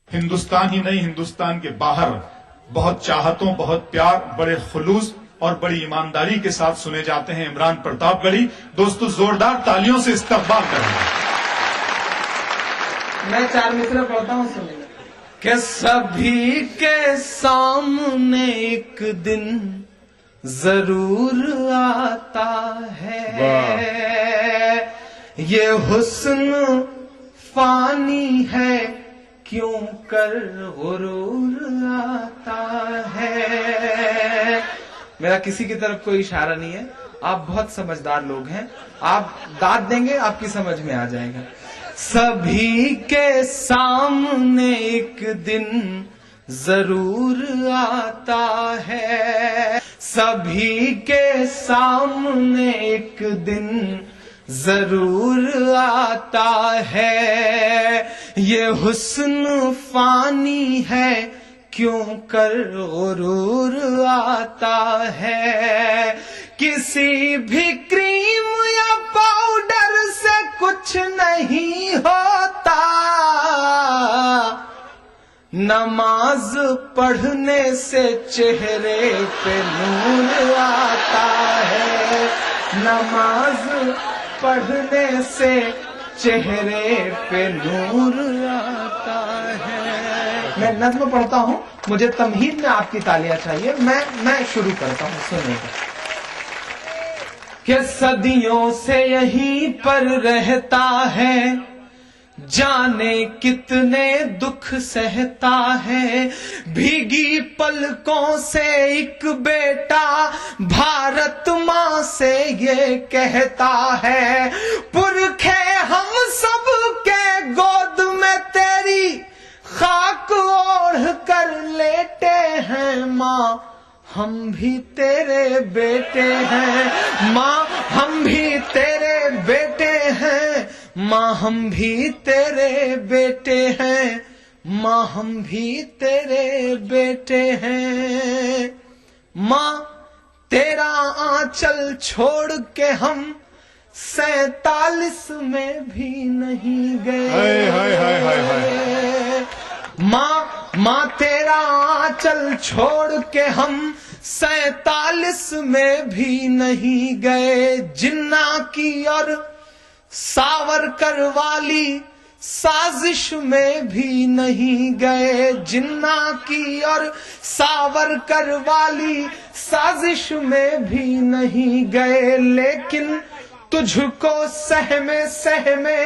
ہندوستان ہی نہیں، ہندوستان کے باہر بہت چاہتوں، بہت پیار، بڑے خلوص اور بڑی ایمانداری کے ساتھ سنے جاتے ہیں عمران پرتاپ گڑھی. دوستو زوردار تالیوں سے استقبال کریں. میں 4 مصرع پڑھتا ہوں، سنیں. کہ سبھی کے سامنے ایک دن ضرور آتا ہے، یہ حسن فانی ہے کیوں کر غرور آتا ہے. میرا کسی کی طرف کوئی اشارہ نہیں ہے، آپ بہت سمجھدار لوگ ہیں، آپ داد دیں گے آپ کی سمجھ میں آ جائے گا. سبھی کے سامنے ایک دن ضرور آتا ہے، سبھی کے سامنے ایک دن ضرور آتا ہے، یہ حسن فانی ہے کیوں کر غرور آتا ہے. کسی بھی کریم یا پاؤڈر سے کچھ نہیں ہوتا، نماز پڑھنے سے چہرے پہ نور آتا ہے، نماز پڑھنے سے چہرے پہ نور آتا ہے. میں نظم پڑھتا ہوں، مجھے تمہید میں آپ کی تالیاں چاہیے. میں شروع کرتا ہوں، سنیں گا. کہ صدیوں سے یہیں پر رہتا ہے، جانے کتنے دکھ سہتا ہے، بھیگی پلکوں سے ایک بیٹا بھارت ماں سے یہ کہتا ہے، پرکھے ہم سب کے گود میں تیری خاک اوڑھ کر لیٹے ہیں، ماں ہم بھی تیرے بیٹے ہیں، ماں ہم بھی تیرے بیٹے ہیں، ماں ہم بھی تیرے بیٹے ہیں، ماں ہم بھی تیرے بیٹے ہیں. ماں تیرا آنچل چھوڑ کے ہم 47 میں بھی نہیں گئے. ماں تیرا آنچل چھوڑ کے ہم 47 میں بھی نہیں گئے، جناح کی اور ساورکر والی سازش میں بھی نہیں گئے، جناح کی اور ساورکر والی سازش میں بھی نہیں گئے. لیکن تجھ کو سہمے سہمے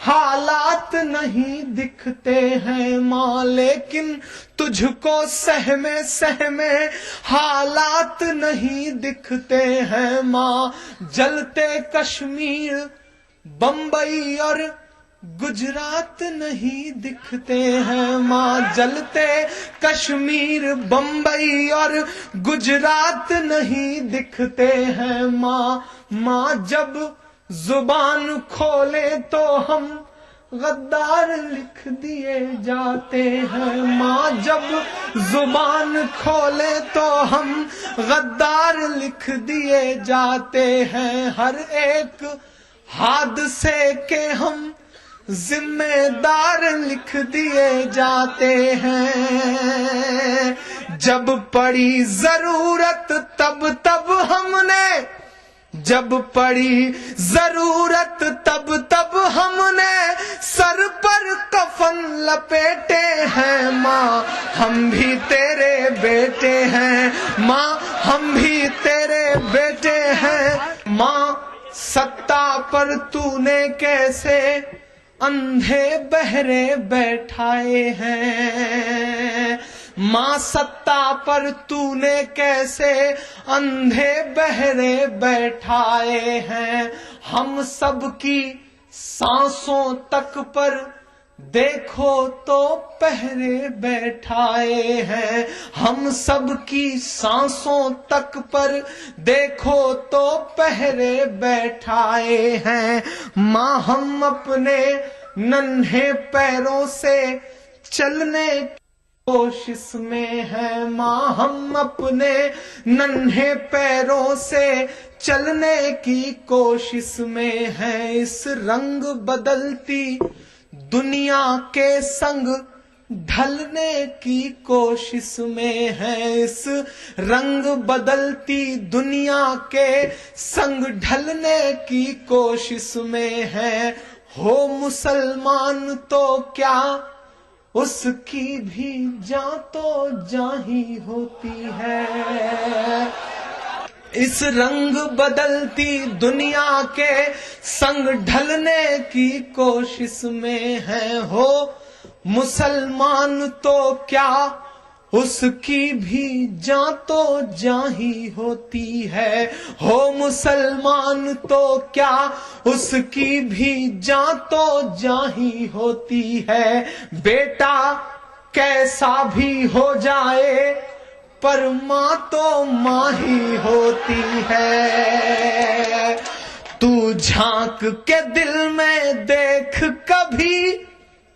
حالات نہیں دکھتے ہیں ماں، لیکن تجھ کو سہمے سہمے حالات نہیں دکھتے ہیں ماں. جلتے کشمیر بمبئی اور گجرات نہیں دکھتے ہیں ماں، جلتے کشمیر بمبئی اور گجرات نہیں دکھتے ہیں ماں. ماں جب زبان کھولے تو ہم غدار لکھ دیے جاتے ہیں، ماں جب زبان کھولے تو ہم غدار لکھ دیے جاتے ہیں. ہر ایک حادثے کے ہم ذمہ دار لکھ دیے جاتے ہیں. جب پڑی ضرورت تب ہم نے، جب پڑی ضرورت تب ہم نے سر پر کفن لپیٹے ہیں. ماں ہم بھی تیرے بیٹے ہیں، ماں ہم بھی تیرے بیٹے ہیں. ماں ستا پر تو نے کیسے اندھے بہرے بیٹھائے ہیں، ماں ستا پر تو نے کیسے اندھے بہرے بیٹھائے ہیں. ہم سب کی سانسوں تک پر دیکھو تو پہرے بیٹھائے ہیں، ہم سب کی سانسوں تک پر دیکھو تو پہرے بیٹھائے ہیں. ماں ہم اپنے ننھے پیروں سے چلنے کوشش میں ہے ماں ہم اپنے ننھے پیروں سے چلنے کی کوشش میں ہے، اس رنگ بدلتی دنیا کے سنگ ڈھلنے کی کوشش میں ہے، اس رنگ بدلتی دنیا کے سنگ ڈھلنے کی کوشش میں ہے۔ ہو مسلمان تو کیا اس کی بھی جاں تو جاں ہی ہوتی ہے، اس رنگ بدلتی دنیا کے سنگ ڈھلنے کی کوشش میں ہے۔ ہو مسلمان تو کیا اس کی بھی جاں تو جاں ہی ہوتی ہے، ہو مسلمان تو کیا اس کی بھی جاں تو جاں ہی ہوتی ہے۔ بیٹا کیسا بھی ہو جائے پر ماں تو ماں ہی ہوتی ہے۔ تو جھانک کے دل میں دیکھ کبھی،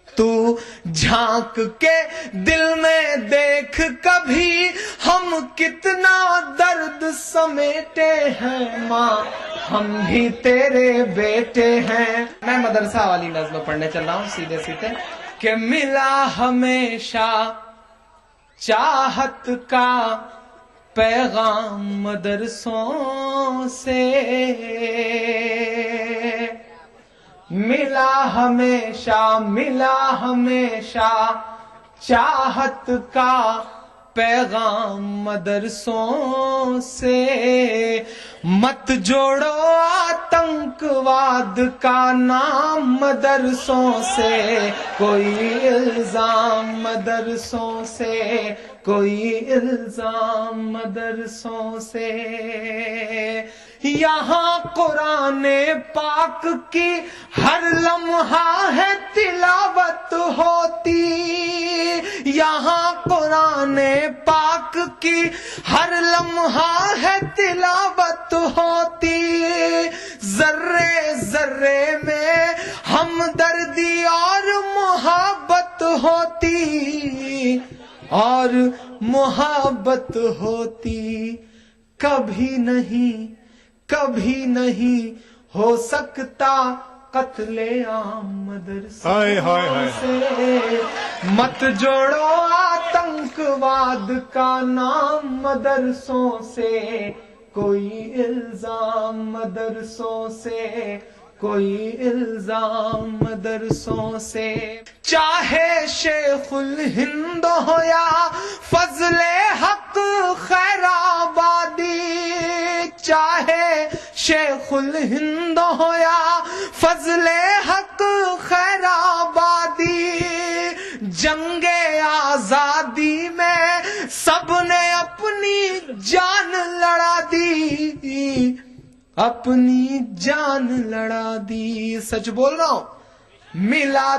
تو جھانک کے دل میں دیکھ کبھی، ہم کتنا درد سمیٹے ہیں ماں، ہم بھی تیرے بیٹے ہیں۔ میں مدرسہ والی نظم پڑھنے چل رہا ہوں سیدھے سیدھے کہ ملا ہمیشہ چاہت کا پیغام مدرسوں سے، ملا ہمیشہ چاہت کا پیغام مدرسوں سے، مت جوڑو آتنکواد کا نام مدرسوں سے، کوئی الزام مدرسوں سے، کوئی الزام مدرسوں سے۔ یہاں قرآن پاک کی ہر لمحہ ہے تلاوت ہوتی، یہاں قرآن پاک کی ہر لمحہ ہے تلاوت ہوتی، ذرے ذرے میں ہمدردی اور محبت ہوتی، اور محبت ہوتی۔ کبھی نہیں ہو سکتا قتل عام مدرسوں سے، مت جوڑو آتنکواد کا نام مدرسوں سے، کوئی الزام مدرسوں سے، کوئی الزام مدرسوں سے۔ چاہے شیخ الہند ہو یا فضل حق خیر آبادی، چاہے شیخ الہند ہو یا فضل حق خیر آبادی، جنگ آزادی میں سب نے اپنی جان لڑا دی، اپنی جان لڑا دی۔ سچ بول رہا ہوں، ملا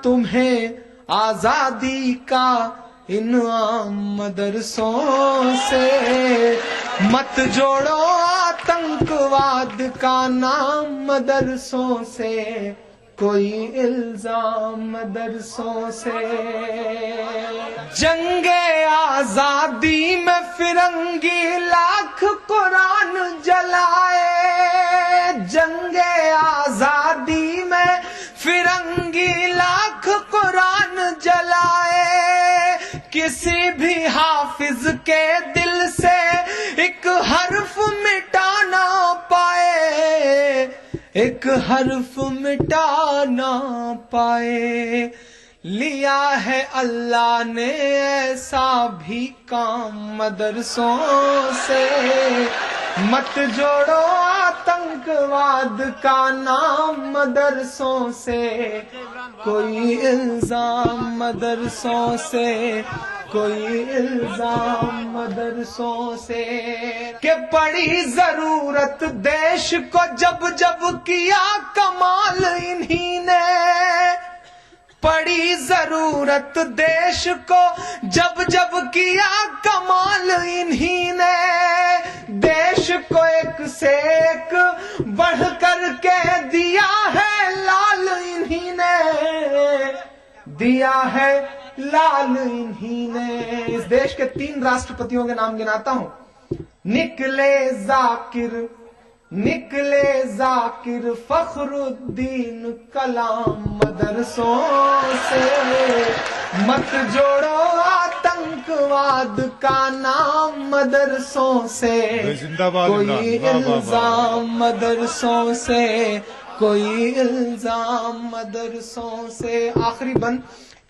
تمہیں آزادی کا انعام مدرسوں سے، مت جوڑو آتنکواد کا نام مدرسوں سے، کوئی الزام مدرسوں سے۔ جنگ آزادی میں فرنگی لاکھ قرآن جلائے، جنگ آزادی میں فرنگی لاکھ قرآن جلائے، کسی بھی حافظ کے دل سے ایک حرف مٹا نہ پائے، ایک حرف مٹا نہ پائے۔ لیا ہے اللہ نے ایسا بھی کام مدرسوں سے، مت جوڑو آتنکواد کا نام مدرسوں سے، کوئی الزام مدرسوں سے، کوئی الزام مدرسوں سے۔ کہ پڑی ضرورت دیش کو جب جب کیا کمال انہی نے، پڑی ضرورت دیش کو جب جب کیا کمال انہی نے، دیش کو ایک سے ایک بڑھ کر کے دیا ہے لال انہی نے، دیا ہے لال انہی نے. اس دیش کے 3 راشٹرپتیوں کے نام گناتا ہوں. نکلے ذاکر فخر الدین کلام مدرسوں سے. مت جوڑو آتنکواد کا نام مدرسوں سے. زندہ باد کوئی الزام مدرسوں سے, کوئی الزام مدرسوں سے. آخری بند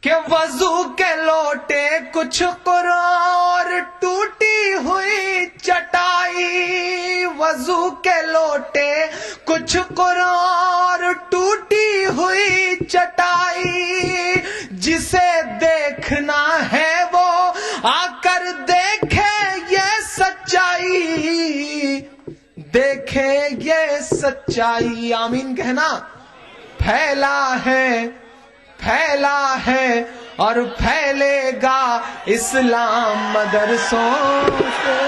کہ وضو کے لوٹے کچھ قرآن اور ٹوٹی ہوئی چٹائی. وضو کے لوٹے کچھ قرآن اور ٹوٹی ہوئی چٹائی. جسے دیکھنا ہے وہ آ کر دیکھے یہ سچائی, دیکھے یہ سچائی. آمین کہنا. پھیلا ہے اور پھیلے گا اسلام مدرسوں سے.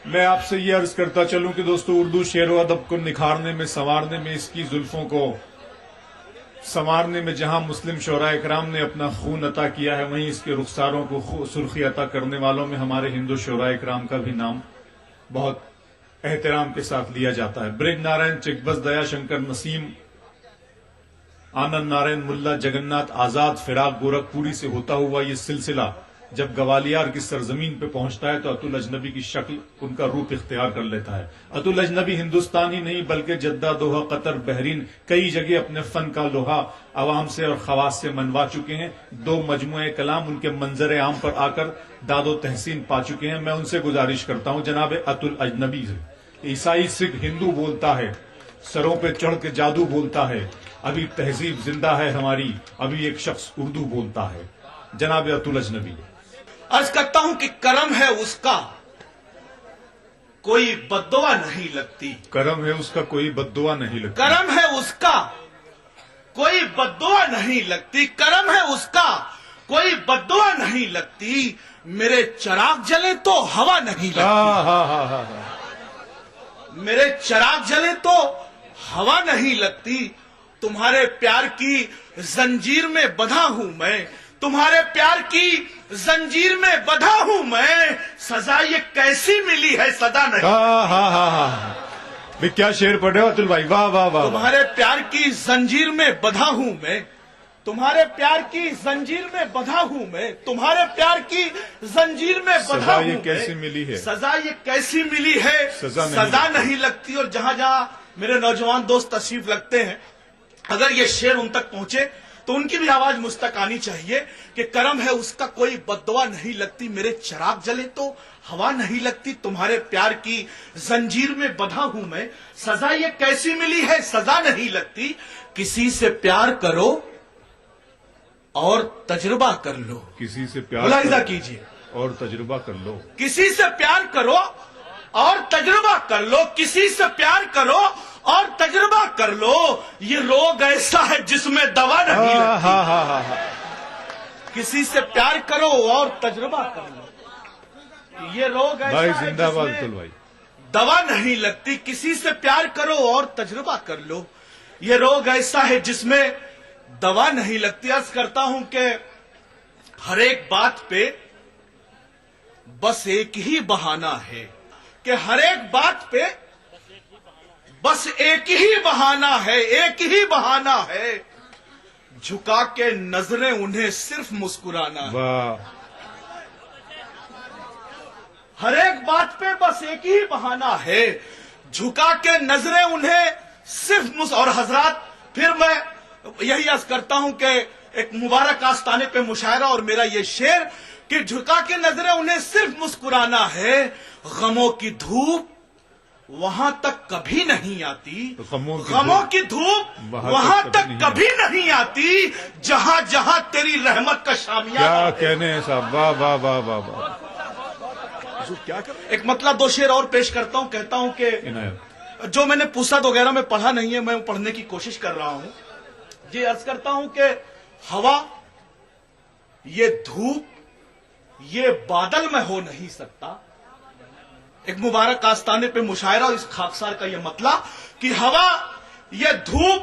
میں آپ سے یہ عرض کرتا چلوں کہ دوستو, اردو شعر و ادب کو نکھارنے میں, سنوارنے میں, اس کی زلفوں کو سنوارنے میں جہاں مسلم شعراء اکرام نے اپنا خون عطا کیا ہے, وہیں اس کے رخساروں کو سرخی عطا کرنے والوں میں ہمارے ہندو شعراء اکرام کا بھی نام بہت احترام کے ساتھ لیا جاتا ہے. برج نارائن, چکبز دیا شنکر نسیم, آنند نارائن, ملا جگناتھ آزاد, فراق گورکھپوری سے ہوتا ہوا یہ سلسلہ جب گوالیار کی سرزمین پہ پہنچتا ہے تو اتل اجنبی کی شکل ان کا روپ اختیار کر لیتا ہے. اتل اجنبی ہندوستان ہی نہیں بلکہ جدہ, دوحہ, قطر, بحرین کئی جگہ اپنے فن کا لوہا عوام سے اور خواص سے منوا چکے ہیں. 2 مجموعہ کلام ان کے منظر عام پر آ کر داد و تحسین پا چکے ہیں. میں ان سے گزارش کرتا ہوں جناب اتل اجنبی سے, عیسائی, سکھ, ہندو بولتا ہے, سروں پہ چڑھ کے جادو بولتا ہے, ابھی تہذیب زندہ ہے ہماری, ابھی ایک شخص اردو بولتا ہے. جناب اتل اجنبی. عرض کرتا ہوں کہ کرم ہے اس کا کوئی بددعا نہیں لگتی. کرم ہے اس کا کوئی بددعا نہیں لگتی. کرم ہے اس کا کوئی بددعا نہیں لگتی. کرم ہے اس کا کوئی بددعا نہیں لگتی. میرے چراغ جلے تو ہوا نہیں لگتی. میرے چراغ جلے تو ہوا نہیں لگتی. تمہارے پیار کی زنجیر میں بندھا ہوں میں, تمہارے پیار کی زنجیر میں بندھا ہوں میں. سزا یہ کیسی ملی ہے سزا نہیں. کیا شعر پڑھے ہو اتل بھائی, واہ واہ واہ. تمہارے پیار کی زنجیر میں بندھا ہوں میں, تمہارے پیار کی زنجیر میں بندھا ہوں میں, تمہارے پیار کی زنجیر میں بندھا ہوں. سزا یہ کیسی ملی ہے, سزا یہ کیسی ملی ہے, سزا نہیں لگتی. اور جہاں جہاں میرے نوجوان دوست تشریف لگتے ہیں, اگر یہ شعر ان تک پہنچے تو ان کی بھی آواز مجھ تک آنی چاہیے کہ کرم ہے اس کا کوئی بددعا نہیں لگتی. میرے چراغ جلے تو ہوا نہیں لگتی. تمہارے پیار کی زنجیر میں بندھا ہوں میں. سزا یہ کیسی ملی ہے, سزا نہیں لگتی. کسی سے پیار کرو اور تجربہ کر لو. کسی سے پیار ملاحظہ کیجیے, اور تجربہ کر لو. کسی سے پیار کرو اور تجربہ کر لو. کسی سے پیار کرو اور تجربہ کر لو. یہ روگ ایسا ہے جس میں دوا نہیں لگتی. کسی سے پیار کرو اور تجربہ کر لو. یہ روگ ایسا بھائی ہے زندہ جس باد میں اتل بھائی. دوا نہیں لگتی. کسی سے پیار کرو اور تجربہ کر لو. یہ روگ ایسا ہے جس میں دوا نہیں لگتی. عرض کرتا ہوں کہ ہر ایک بات پہ بس ایک ہی بہانہ ہے, کہ ہر ایک بات پہ بس ایک ہی بہانہ ہے, ایک ہی بہانہ ہے. جھکا کے نظریں انہیں صرف مسکرانا ہے. واہ. ہر ایک بات پہ بس ایک ہی بہانہ ہے, جھکا کے نظریں انہیں صرف اور حضرات پھر میں یہی عرض کرتا ہوں کہ ایک مبارک آستانے پہ مشاعرہ اور میرا یہ شعر کہ جھکا کے نظریں انہیں صرف مسکرانا ہے. غموں کی دھوپ وہاں تک کبھی نہیں آتی. غموں کی دھوپ وہاں تک کبھی نہیں آتی جہاں جہاں تیری رحمت کا شامیہ. کیا کہنے ہیں صاحب, واہ واہ واہ واہ واہ. ایک مطلب 2 شعر اور پیش کرتا ہوں. کہتا ہوں کہ جو میں نے پوسد وغیرہ میں پڑھا نہیں ہے, میں پڑھنے کی کوشش کر رہا ہوں. یہ عرض کرتا ہوں کہ ہوا, یہ دھوپ, یہ بادل میں ہو نہیں سکتا. ایک مبارک آستانے پہ مشاعرہ, اس خاکسار کا یہ مطلب کہ ہوا, یہ دھوپ,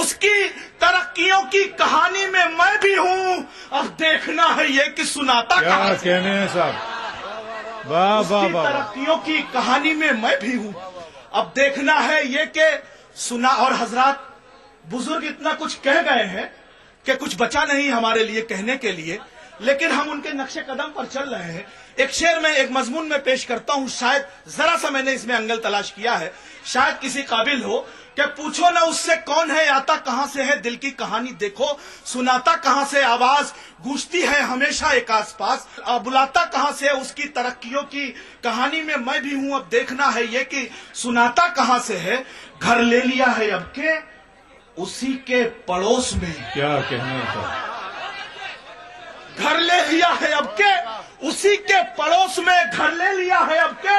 اس کی ترقیوں کی کہانی میں میں بھی ہوں. اب دیکھنا ہے یہ کہ سناتا کیا کہاں سے. کہنے ہیں صاحب. واہ اس واہ کی واہ. ترقیوں کی کہانی میں میں بھی ہوں. اب دیکھنا ہے یہ کہ سنا. اور حضرات بزرگ اتنا کچھ کہہ گئے ہیں کہ کچھ بچا نہیں ہمارے لیے کہنے کے لیے، لیکن ہم ان کے نقش قدم پر چل رہے ہیں. ایک شعر میں ایک مضمون میں پیش کرتا ہوں، شاید ذرا سا میں نے اس میں انگل تلاش کیا ہے، شاید کسی قابل ہو کہ پوچھو نہ اس سے کون ہے، آتا کہاں سے ہے، دل کی کہانی دیکھو سناتا کہاں سے، آواز گونجتی ہے ہمیشہ ایک آس پاس، بلاتا کہاں سے، اس کی ترقیوں کی کہانی میں میں بھی ہوں. اب دیکھنا ہے یہ کہ سناتا کہاں سے ہے، گھر لے لیا ہے اب کے اسی کے پڑوس میں. کیا کہنے ہیں صاحب. گھر لے لیا ہے اب کے اسی کے پڑوس میں، گھر لے لیا ہے اب کے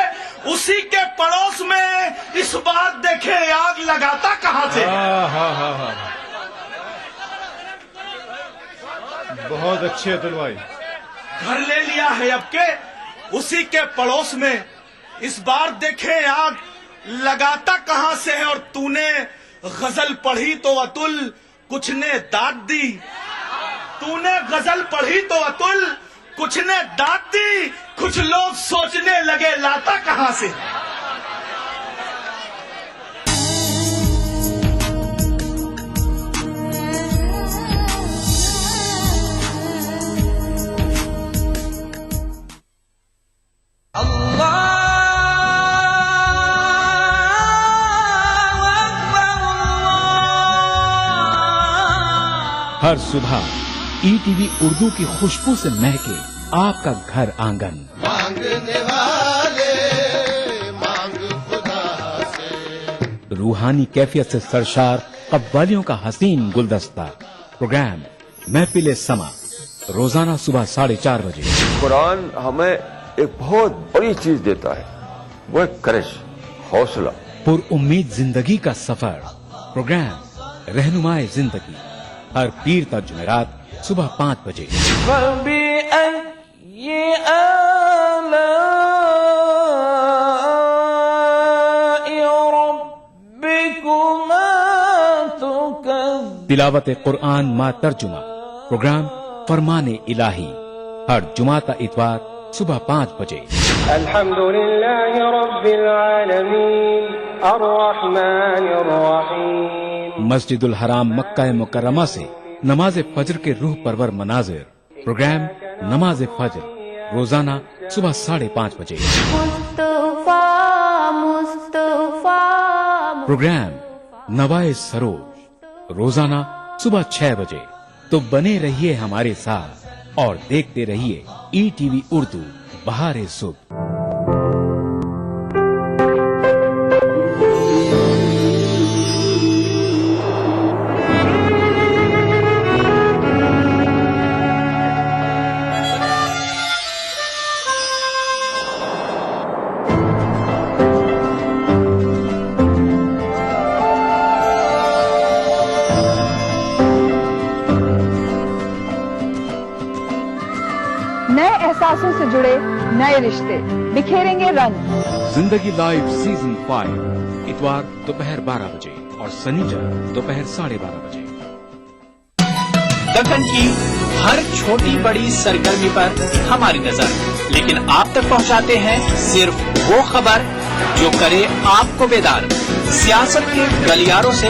اسی کے پڑوس میں، اس بار دیکھے آگ لگاتا کہاں سے. ہاں ہاں ہاں ہاں. بہت اچھے اتل بھائی. گھر لے لیا ہے اب کے اسی کے پڑوس میں، اس بار دیکھے آگ لگاتا کہاں سے ہے. اور تو نے غزل پڑھی تو اتل کچھ نے داد دی، تو نے غزل پڑھی تو اتل کچھ نے داد دی، کچھ لوگ سوچنے لگے لاتا کہاں سے. ہر صبح ای ٹی وی اردو کی خوشبو سے مہکے آپ کا گھر آنگن. مانگنے والے مانگ خدا سے. روحانی کیفیت سے سرشار قوالیوں کا حسین گلدستہ. پروگرام محفل سما روزانہ صبح 4:30 بجے. قرآن ہمیں ایک بہت بڑی چیز دیتا ہے، وہ ایک کرش، حوصلہ. پر امید زندگی کا سفر. پروگرام رہنمائے زندگی ہر پیر تا جمعرات صبح 5 بجے. تلاوت قرآن ما ترجمہ. پروگرام فرمان الہی ہر جمعہ تا اتوار صبح 5 بجے. الحمد للہ رب العالمین الرحمن الرحیم. مسجد الحرام مکہ مکرمہ سے نماز فجر کے روح پرور مناظر. پروگرام نماز فجر روزانہ صبح 5:30 بجے. پروگرام نوائے سروج روزانہ صبح 6 بجے. تو بنے رہیے ہمارے ساتھ اور دیکھتے رہیے ای ٹی وی اردو بہار صبح. نئے احساسوں سے جڑے نئے رشتے بکھیریں گے رنگ. زندگی لائیو سیزن 5 اتوار دوپہر 12 بجے اور سنیچر دوپہر 12:30 بجے. دکن کی ہر چھوٹی بڑی سرگرمی پر ہماری نظر، لیکن آپ تک پہنچاتے ہیں صرف وہ خبر جو کرے آپ کو بیدار. سیاست کے گلیاروں سے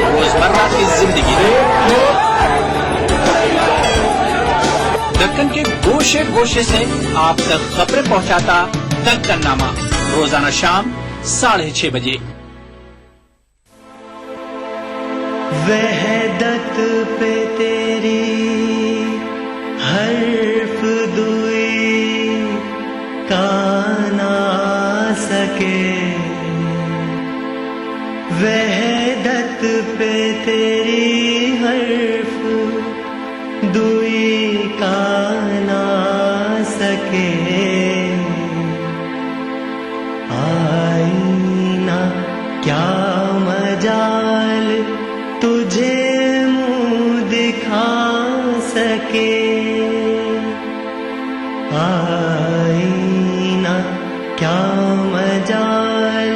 روزمرہ کی زندگی، دکن کے گوشے گوشے سے آپ تک خبریں پہنچاتا دکن نامہ روزانہ شام 6:30 بجے. وحدت پہ تیری حرف دوئی کا نہ سکے، وحدت پہ تیری حرف دوئی کا نہ سکے. آئینہ کیا مجال تجھے منہ دکھا سکے، آئینہ کیا مجال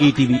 ETV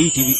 ETV